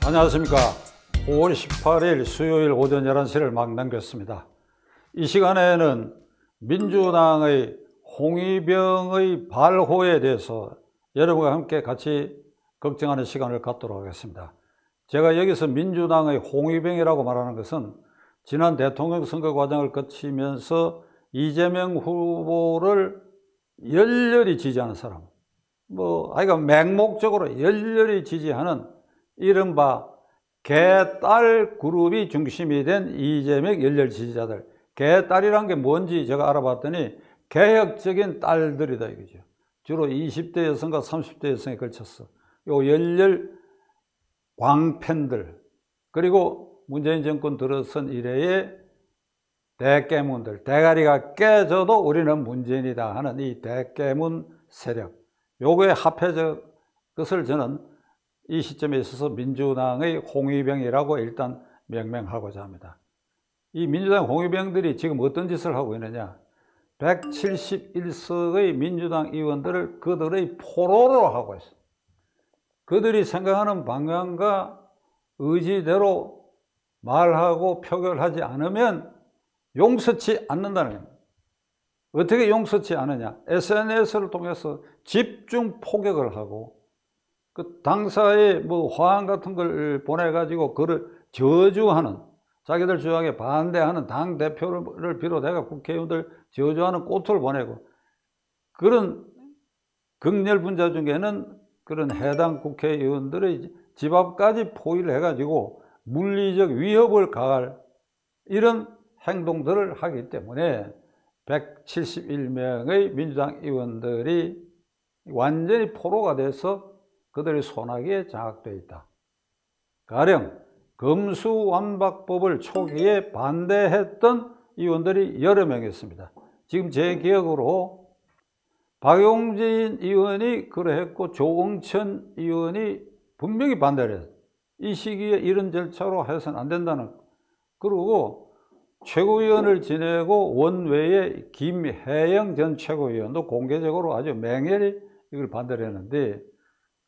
안녕하십니까. 5월 18일 수요일 오전 11시를 막 남겼습니다. 이 시간에는 민주당의 홍위병의 발호에 대해서 여러분과 함께 같이 걱정하는 시간을 갖도록 하겠습니다. 제가 여기서 민주당의 홍위병이라고 말하는 것은 지난 대통령 선거 과정을 거치면서 이재명 후보를 열렬히 지지하는 사람, 아이가 맹목적으로 열렬히 지지하는 이른바 개딸 그룹이 중심이 된 이재명 열렬 지지자들. 개딸이란 게 뭔지 제가 알아봤더니 개혁적인 딸들이다 이거죠. 주로 20대 여성과 30대 여성에 걸쳤어. 요 열렬 광팬들, 그리고 문재인 정권 들어선 이래의 대깨문들, 대가리가 깨져도 우리는 문재인이다 하는 이 대깨문 세력, 요거에 합해져 것을 저는 이 시점에 있어서 민주당의 홍위병이라고 일단 명명하고자 합니다. 이 민주당 홍위병들이 지금 어떤 짓을 하고 있느냐, 171석의 민주당 의원들을 그들의 포로로 하고 있어요. 그들이 생각하는 방향과 의지대로 말하고 표결하지 않으면 용서치 않는다는 겁니다. 어떻게 용서치 않느냐, SNS를 통해서 집중 포격을 하고 그 당사에 화환 같은 걸 보내가지고 그를 저주하는, 자기들 주장에 반대하는 당 대표를 비롯해서 국회의원들 저주하는 꽃을 보내고, 그런 극렬 분자 중에는 그런 해당 국회의원들의 집 앞까지 포위를 해가지고 물리적 위협을 가할 이런 행동들을 하기 때문에 171명의 민주당 의원들이 완전히 포로가 돼서 그들의 소나기에 장악되어 있다. 가령 검수완박법을 초기에 반대했던 의원들이 여러 명 있습니다. 지금 제 기억으로 박용진 의원이 그러했고 조응천 의원이 분명히 반대를 했어요. 이 시기에 이런 절차로 해서는 안 된다는. 그리고 최고위원을 지내고 원외의 김혜영 전 최고위원도 공개적으로 아주 맹렬히 이걸 반대를 했는데,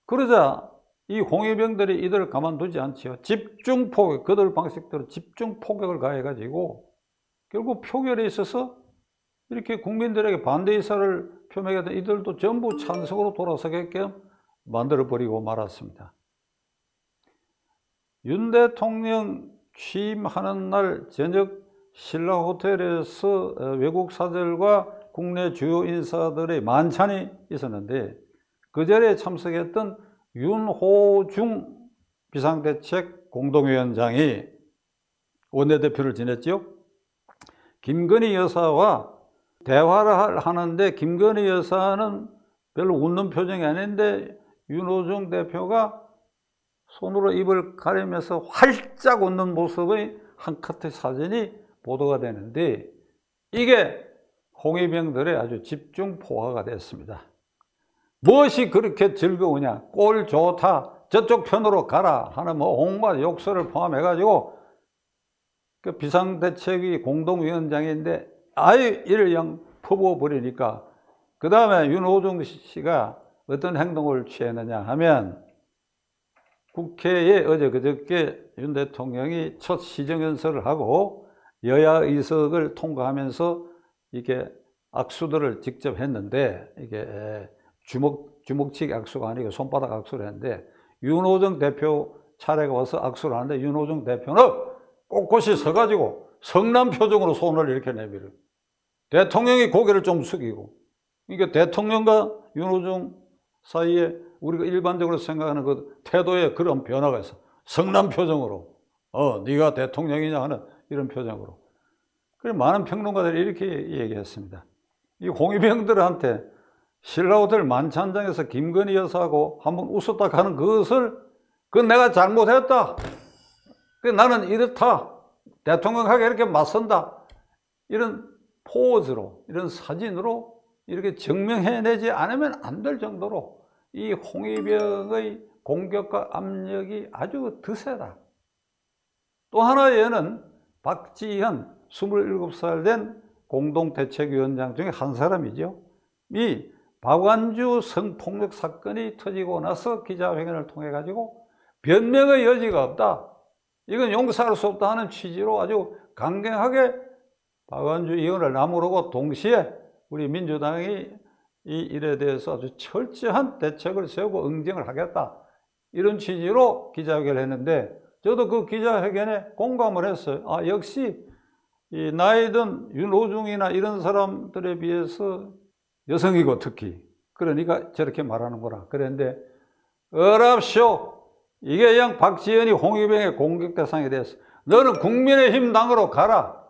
그러자 이 홍위병들이 이들을 가만두지 않지요. 집중 포격, 그들 방식대로 집중 포격을 가해가지고 결국 표결에 있어서 이렇게 국민들에게 반대 의사를 표명했던 이들도 전부 찬성으로 돌아서게끔 만들어버리고 말았습니다. 윤 대통령 취임하는 날 저녁 신라호텔에서 외국 사절과 국내 주요 인사들의 만찬이 있었는데, 그 자리에 참석했던 윤호중 비상대책 공동위원장이 원내대표를 지냈죠. 김건희 여사와 대화를 하는데 김건희 여사는 별로 웃는 표정이 아닌데 윤호중 대표가 손으로 입을 가리면서 활짝 웃는 모습의 한 컷의 사진이 보도가 되는데, 이게 홍위병들의 아주 집중 포화가 됐습니다. 무엇이 그렇게 즐거우냐, 꼴 좋다, 저쪽 편으로 가라 하는 온갖 욕설을 포함해가지고 그 비상대책위 공동위원장인데 아예 이를 그냥 퍼부어버리니까, 그 다음에 윤호중 씨가 어떤 행동을 취했느냐 하면, 국회에 어제 그저께 윤 대통령이 첫 시정연설을 하고 여야 의석을 통과하면서 이게 악수들을 직접 했는데, 이게 주먹치기 악수가 아니고 손바닥 악수를 했는데, 윤호중 대표 차례가 와서 악수를 하는데 윤호중 대표는 꼿꼿이 서가지고 성남 표정으로 손을 이렇게 내밀어요. 대통령이 고개를 좀 숙이고, 그러니까 대통령과 윤호중 사이에 우리가 일반적으로 생각하는 그 태도에 그런 변화가 있어. 성남 표정으로, 네가 대통령이냐 하는 이런 표정으로. 그래서 많은 평론가들이 이렇게 얘기했습니다. 이 홍위병들한테 신라호텔 만찬장에서 김건희 여사하고 한번 웃었다 하는 그것을, 그건 내가 잘못했다, 나는 이렇다, 대통령하게 이렇게 맞선다, 이런 포즈로, 이런 사진으로 이렇게 증명해내지 않으면 안 될 정도로 이 홍위병의 공격과 압력이 아주 드세다. 또 하나의 예는 박지현 27살 된 공동대책위원장 중에 한 사람이죠. 이 박완주 성폭력 사건이 터지고 나서 기자회견을 통해 가지고 변명의 여지가 없다. 이건 용서할 수 없다 하는 취지로 아주 강경하게 박완주 의원을 나무르고 동시에 우리 민주당이 이 일에 대해서 아주 철저한 대책을 세우고 응징을 하겠다. 이런 취지로 기자회견을 했는데 저도 그 기자회견에 공감을 했어요. 아, 역시 이 나이든 윤호중이나 이런 사람들에 비해서 여성이고 특히 그러니까 저렇게 말하는구나. 그런데 어랍쇼. 이게 그냥 박지원이 홍위병의 공격 대상이 됐어. 너는 국민의힘 당으로 가라.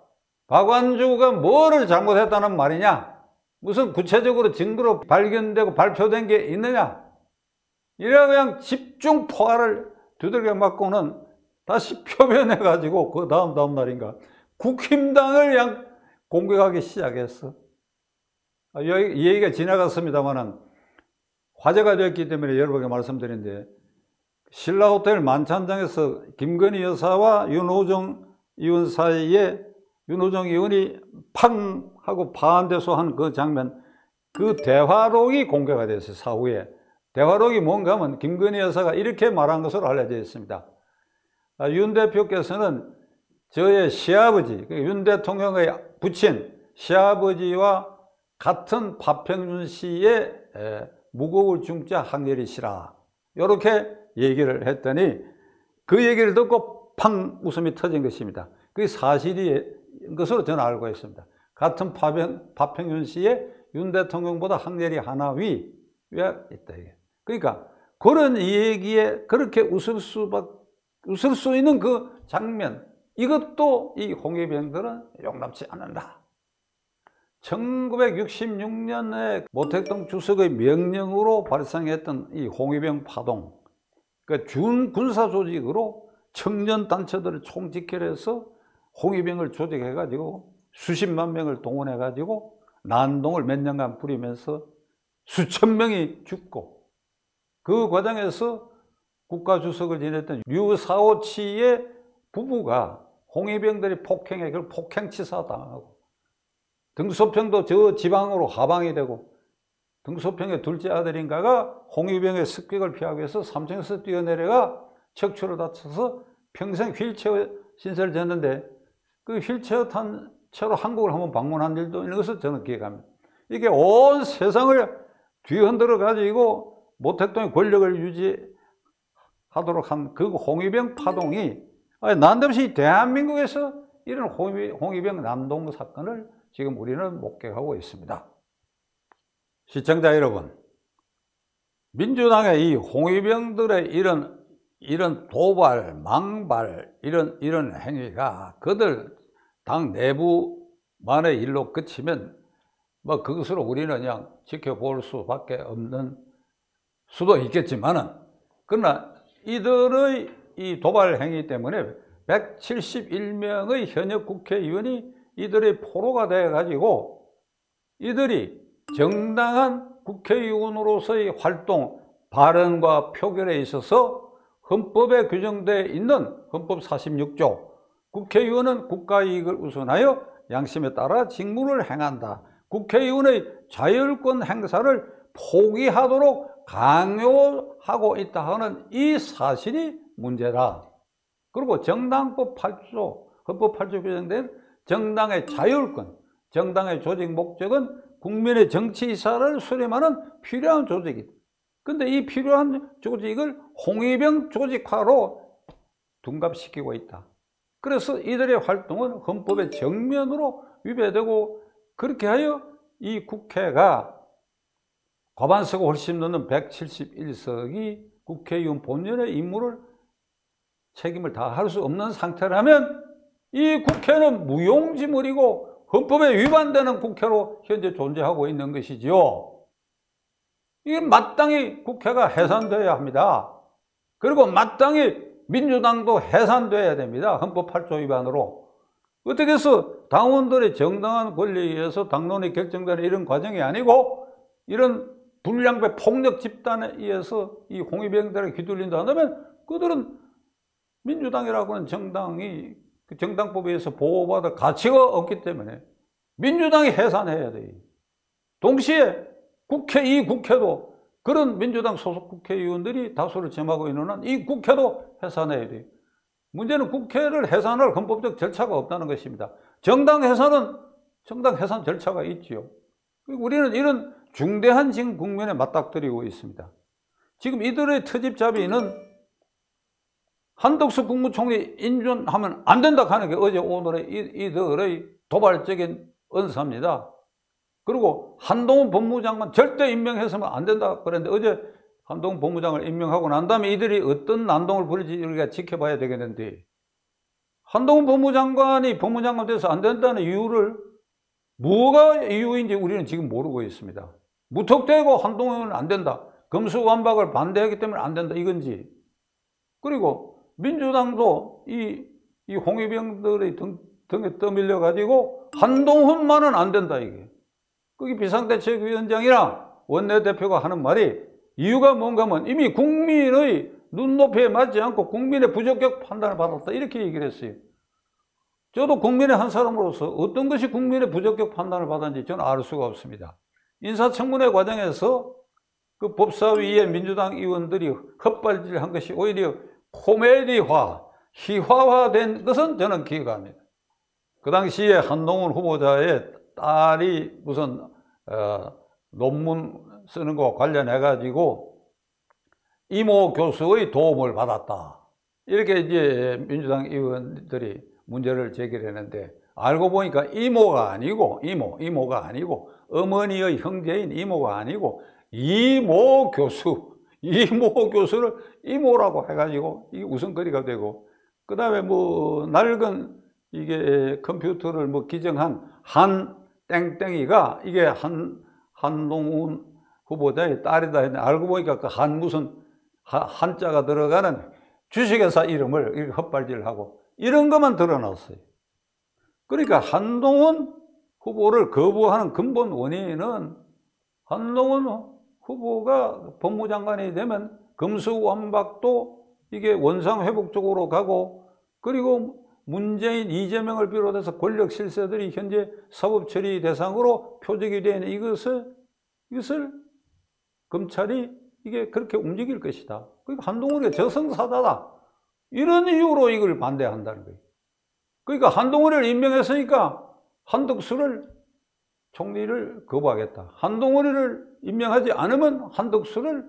박완주가 뭐를 잘못했다는 말이냐? 무슨 구체적으로 증거로 발견되고 발표된 게 있느냐? 이래 그냥 집중 포화를 두들겨 맞고는 다시 표변해가지고 그 다음 날인가 국힘당을 그냥 공격하기 시작했어. 이 얘기가 지나갔습니다만은 화제가 됐기 때문에 여러분에게 말씀드리는데 신라호텔 만찬장에서 김건희 여사와 윤호중 의원 사이에 윤호중 의원이 팡 하고 반대소한 그 장면, 그 대화록이 공개가 됐어요. 사후에 대화록이 뭔가 하면 김건희 여사가 이렇게 말한 것으로 알려져 있습니다. 윤 대표께서는 저의 시아버지, 윤 대통령의 부친 시아버지와 같은 박평준 씨의 무거울 중자 학렬이시라 이렇게 얘기를 했더니 그 얘기를 듣고 팡 웃음이 터진 것입니다. 그게 사실인 것으로 저는 알고 있습니다. 같은 박평준 씨의 윤 대통령보다 학렬이 하나 위에 있다. 그러니까 그런 얘기에 그렇게 웃을 수 있는 그 장면, 이것도 이 홍위병들은 용납치 않는다. 1966년에 모택동 주석의 명령으로 발생했던 이 홍위병 파동, 그러니까 준군사 조직으로 청년 단체들을 총집결해서 홍위병을 조직해가지고 수십만 명을 동원해가지고 난동을 몇 년간 부리면서 수천 명이 죽고 그 과정에서 국가주석을 지냈던 류사오치의 부부가 홍위병들이 폭행해 그걸 폭행치사 당하고 등소평도 저 지방으로 하방이 되고 등소평의 둘째 아들인가가 홍위병의 습격을 피하기 위해서 3층에서 뛰어내려가 척추를 다쳐서 평생 휠체어 신세를 졌는데 그 휠체어 탄 채로 한국을 한번 방문한 일도 있는 것을 저는 기억합니다. 이게 온 세상을 뒤흔들어 가지고 모택동의 권력을 유지하도록 한 그 홍위병 파동이 난데없이 대한민국에서 이런 홍위병 난동 사건을 지금 우리는 목격하고 있습니다. 시청자 여러분, 민주당의 이 홍위병들의 이런 도발, 망발, 이런 행위가 그들 당 내부만의 일로 그치면 뭐 그것으로 우리는 그냥 지켜볼 수밖에 없는 수도 있겠지만은, 그러나 이들의 이 도발 행위 때문에 171명의 현역 국회의원이 이들의 포로가 되어 가지고 이들이 정당한 국회의원으로서의 활동, 발언과 표결에 있어서 헌법에 규정되어 있는 헌법 46조 국회의원은 국가이익을 우선하여 양심에 따라 직무를 행한다. 국회의원의 자율권 행사를 포기하도록 강요하고 있다 하는 이 사실이 문제다. 그리고 정당법 8조, 헌법 8조 규정된 정당의 자율권, 정당의 조직 목적은 국민의 정치 이사를 수렴하는 필요한 조직이다. 근데 이 필요한 조직을 홍위병 조직화로 둔갑시키고 있다. 그래서 이들의 활동은 헌법의 정면으로 위배되고, 그렇게 하여 이 국회가 과반수가 훨씬 넘는 171석이 국회의원 본연의 임무를 책임을 다할 수 없는 상태라면 이 국회는 무용지물이고 헌법에 위반되는 국회로 현재 존재하고 있는 것이지요. 이게 마땅히 국회가 해산되어야 합니다. 그리고 마땅히 민주당도 해산되어야 됩니다. 헌법 8조 위반으로. 어떻게 해서 당원들의 정당한 권리에 의해서 당론이 결정되는 이런 과정이 아니고 이런 불량배 폭력 집단에 의해서 이 홍위병들에 휘둘린다 하면 그들은 민주당이라고 하는 정당이 그 정당법에 의해서 보호받을 가치가 없기 때문에 민주당이 해산해야 돼. 동시에 이 국회도 그런 민주당 소속 국회의원들이 다수를 점하고 있는 한 이 국회도 해산해야 돼요. 문제는 국회를 해산할 헌법적 절차가 없다는 것입니다. 정당 해산 절차가 있지요. 우리는 이런 중대한 지금 국면에 맞닥뜨리고 있습니다. 지금 이들의 트집잡이는 한덕수 국무총리 인준하면 안 된다 하는 게 어제 오늘의 이들의 도발적인 언사입니다. 그리고 한동훈 법무장관 절대 임명해서는 안 된다 그랬는데 어제 한동훈 법무장관을 임명하고 난 다음에 이들이 어떤 난동을 부릴지 우리가 지켜봐야 되겠는데, 한동훈 법무장관이 법무장관 돼서 안 된다는 이유를 뭐가 이유인지 우리는 지금 모르고 있습니다. 무턱대고 한동훈은 안 된다, 검수완박을 반대하기 때문에 안 된다 이건지, 그리고 민주당도 이 홍위병들의 등에 떠밀려 가지고 한동훈만은 안 된다 이게. 거기 비상대책위원장이랑 원내대표가 하는 말이 이유가 뭔가 하면 이미 국민의 눈높이에 맞지 않고 국민의 부적격 판단을 받았다 이렇게 얘기를 했어요. 저도 국민의 한 사람으로서 어떤 것이 국민의 부적격 판단을 받았는지 저는 알 수가 없습니다. 인사청문회 과정에서 그 법사위의 민주당 의원들이 헛발질한 것이 오히려 코미디화, 희화화된 것은 저는 기억합니다. 그 당시에 한동훈 후보자의 딸이 무슨 논문 쓰는 거 관련해 가지고 이모 교수의 도움을 받았다 이렇게 이제 민주당 의원들이 문제를 제기했는데, 알고 보니까 이모가 아니고 이모가 아니고 어머니의 형제인 이모가 아니고 이모 교수를 이모라고 해가지고 이게 웃음거리가 되고, 그 다음에 뭐 낡은 이게 컴퓨터를 뭐 기증한 한 땡땡이가 이게 한동훈 후보자의 딸이다 했는데, 알고 보니까 그 한자가 들어가는 주식회사 이름을 이렇게 헛발질하고 이런 것만 드러났어요. 그러니까 한동훈 후보를 거부하는 근본 원인은 한동훈 후보가 법무장관이 되면 검수완박도 이게 원상회복 쪽으로 가고, 그리고 문재인, 이재명을 비롯해서 권력 실세들이 현재 사법처리 대상으로 표적이 되는 이것을 검찰이 이게 그렇게 움직일 것이다. 그러니까 한동훈이 저승사자다, 이런 이유로 이걸 반대한다는 거예요. 그러니까 한동훈을 임명했으니까 한덕수를 총리를 거부하겠다. 한동훈을 임명하지 않으면 한덕수를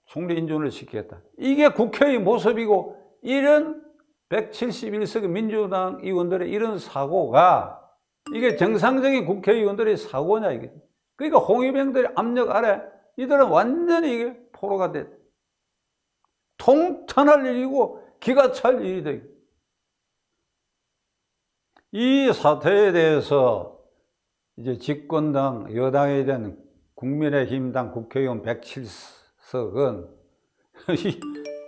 총리 인준을 시키겠다. 이게 국회의 모습이고, 이런 171석 민주당 의원들의 이런 사고가 이게 정상적인 국회의원들의 사고냐 이게. 그러니까 홍위병들의 압력 아래 이들은 완전히 이게 포로가 돼 통탄할 일이고 기가 찰 일이 돼. 이 사태에 대해서 이제 집권당 여당에 대한 국민의힘당 국회의원 107석은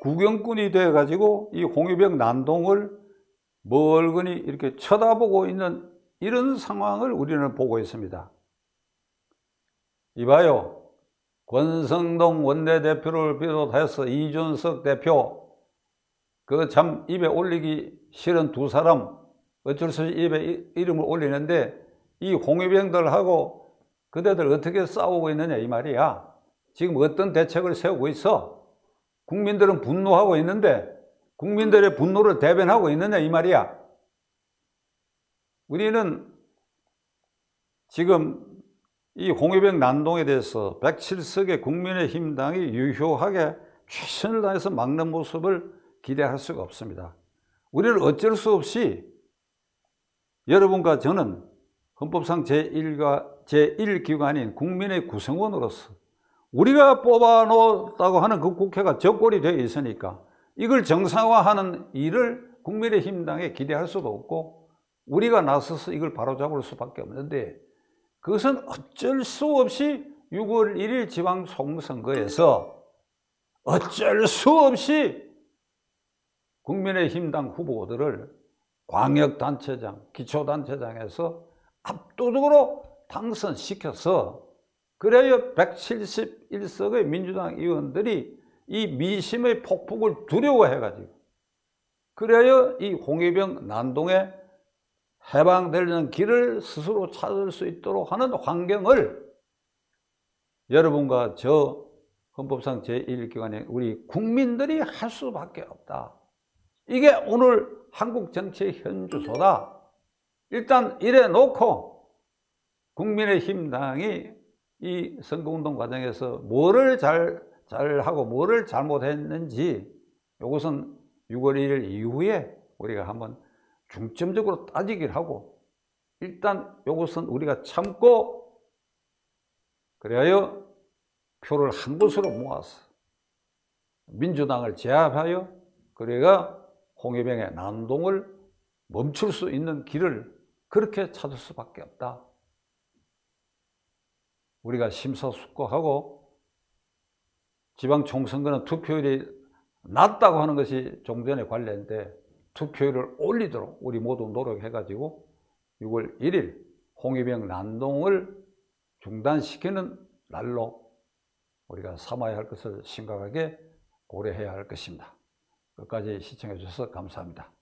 구경꾼이 돼 가지고 이 홍위병 난동을 멀거니 이렇게 쳐다보고 있는 이런 상황을 우리는 보고 있습니다. 이봐요, 권성동 원내대표를 비롯해서 이준석 대표, 그 참 입에 올리기 싫은 두 사람 어쩔 수 없이 입에 이름을 올리는데, 이 홍위병들하고 그대들 어떻게 싸우고 있느냐 이 말이야. 지금 어떤 대책을 세우고 있어? 국민들은 분노하고 있는데 국민들의 분노를 대변하고 있느냐 이 말이야. 우리는 지금 이 홍위병 난동에 대해서 107석의 국민의힘당이 유효하게 최선을 다해서 막는 모습을 기대할 수가 없습니다. 우리는 어쩔 수 없이 여러분과 저는 헌법상 제1기관인 국민의 구성원으로서 우리가 뽑아놓았다고 하는 그 국회가 적골이 되어 있으니까 이걸 정상화하는 일을 국민의힘당에 기대할 수도 없고, 우리가 나서서 이걸 바로잡을 수밖에 없는데, 그것은 어쩔 수 없이 6월 1일 지방총선거에서 어쩔 수 없이 국민의힘당 후보들을 광역단체장, 기초단체장에서 압도적으로 당선시켜서, 그래야 171석의 민주당 의원들이 이 민심의 폭풍을 두려워해가지고, 그래야 이 홍위병 난동에 해방되려는 길을 스스로 찾을 수 있도록 하는 환경을 여러분과 저 헌법상 제1기관에 우리 국민들이 할 수밖에 없다. 이게 오늘 한국 정치의 현주소다. 일단 이래 놓고 국민의힘당이 이 선거운동 과정에서 뭐를 잘하고 뭐를 잘못했는지 이것은 6월 1일 이후에 우리가 한번 중점적으로 따지기를 하고 일단 이것은 우리가 참고 그래야 표를 한 곳으로 모아서 민주당을 제압하여 그래가 홍위병의 난동을 멈출 수 있는 길을 그렇게 찾을 수밖에 없다. 우리가 심사숙고하고 지방총선거는 투표율이 낮다고 하는 것이 종전의 관례인데 투표율을 올리도록 우리 모두 노력해가지고 6월 1일 홍위병 난동을 중단시키는 날로 우리가 삼아야 할 것을 심각하게 고려해야 할 것입니다. 끝까지 시청해 주셔서 감사합니다.